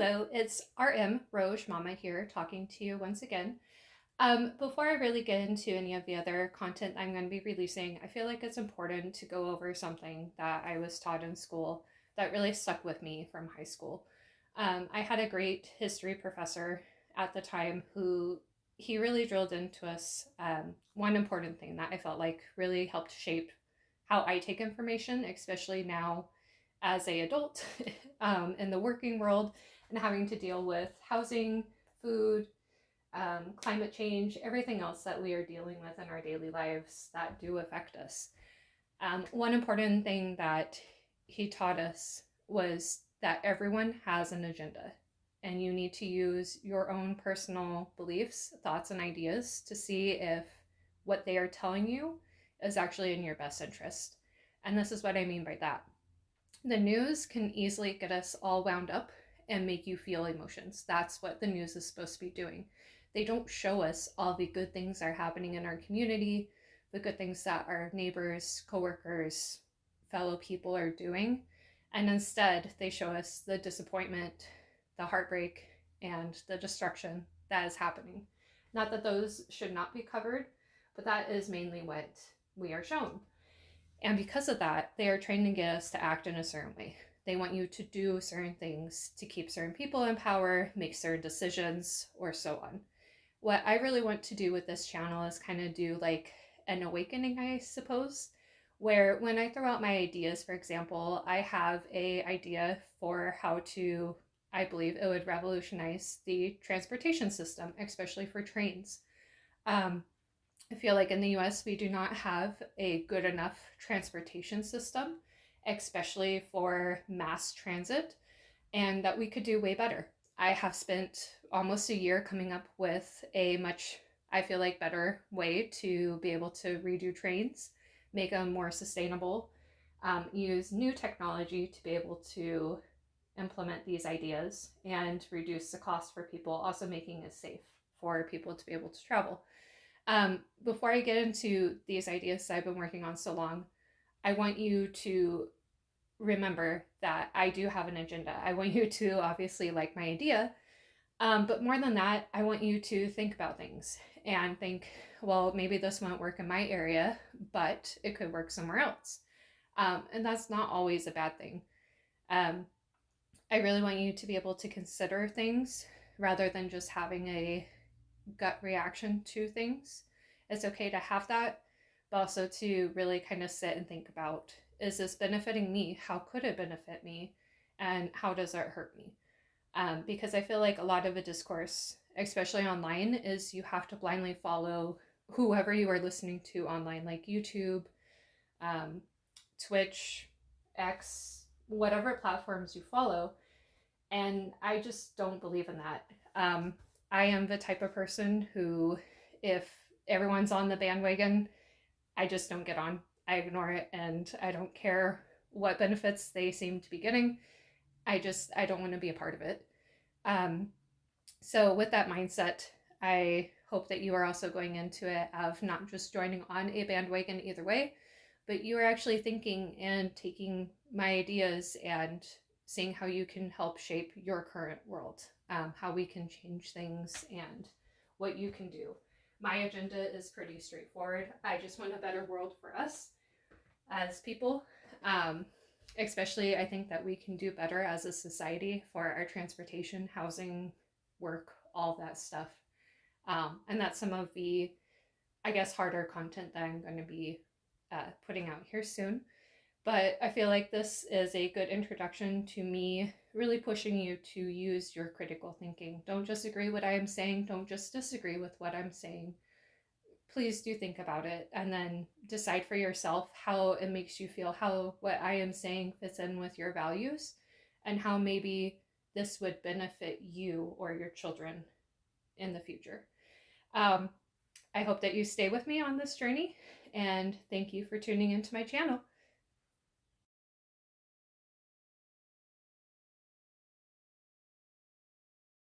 Hello, it's RM Roche Mama here talking to you once again. Before I really get into any of the other content I'm going to be releasing, I feel like it's important to go over something that I was taught in school that really stuck with me from high school. I had a great history professor at the time who he really drilled into us one important thing that I felt like really helped shape how I take information, especially now as a adult in the working world and having to deal with housing, food, climate change, everything else that we are dealing with in our daily lives that do affect us. One important thing that he taught us was that everyone has an agenda, and you need to use your own personal beliefs, thoughts, and ideas to see if what they are telling you is actually in your best interest. And this is what I mean by that. The news can easily get us all wound up and make you feel emotions. That's what the news is supposed to be doing. They don't show us all the good things that are happening in our community, the good things that our neighbors, coworkers, fellow people are doing. And instead, they show us the disappointment, the heartbreak, and the destruction that is happening. Not that those should not be covered, but that is mainly what we are shown. And because of that, they are trying to get us to act in a certain way. They want you to do certain things to keep certain people in power, make certain decisions, or so on. What I really want to do with this channel is kind of do like an awakening, I suppose, where when I throw out my ideas, for example, I have a idea for how to, I believe it would revolutionize the transportation system, especially for trains. Um, I feel like in the US, we do not have a good enough transportation system, especially for mass transit, and that we could do way better. I have spent almost a year coming up with a much, I feel like, better way to be able to redo trains, make them more sustainable, use new technology to be able to implement these ideas and reduce the cost for people, also making it safe for people to be able to travel. Before I get into these ideas I've been working on so long, I want you to remember that I do have an agenda. I want you to obviously like my idea, but more than that, I want you to think about things and think, well, maybe this won't work in my area, but it could work somewhere else. And that's not always a bad thing. Um, I really want you to be able to consider things rather than just having a gut reaction to things. It's okay to have that, but also to really kind of sit and think about, is this benefiting me? How could it benefit me? And how does it hurt me? Because I feel like a lot of a discourse, especially online, is you have to blindly follow whoever you are listening to online, like YouTube, um, Twitch, X, whatever platforms you follow. And I just don't believe in that. I am the type of person who, if everyone's on the bandwagon, I just don't get on. I ignore it and I don't care what benefits they seem to be getting. I don't want to be a part of it. Um, so, with that mindset, I hope that you are also going into it of not just joining on a bandwagon either way, but you are actually thinking and taking my ideas and seeing how you can help shape your current world, how we can change things, and what you can do. My agenda is pretty straightforward. I just want a better world for us as people. Um, Especially, I think that we can do better as a society for our transportation, housing, work, all that stuff. And that's some of the, I guess, harder content that I'm going to be putting out here soon. But I feel like this is a good introduction to me really pushing you to use your critical thinking. Don't just agree with what I am saying. Don't just disagree with what I'm saying. Please do think about it and then decide for yourself how it makes you feel, how what I am saying fits in with your values, and how maybe this would benefit you or your children in the future. Um, I hope that you stay with me on this journey, and thank you for tuning into my channel.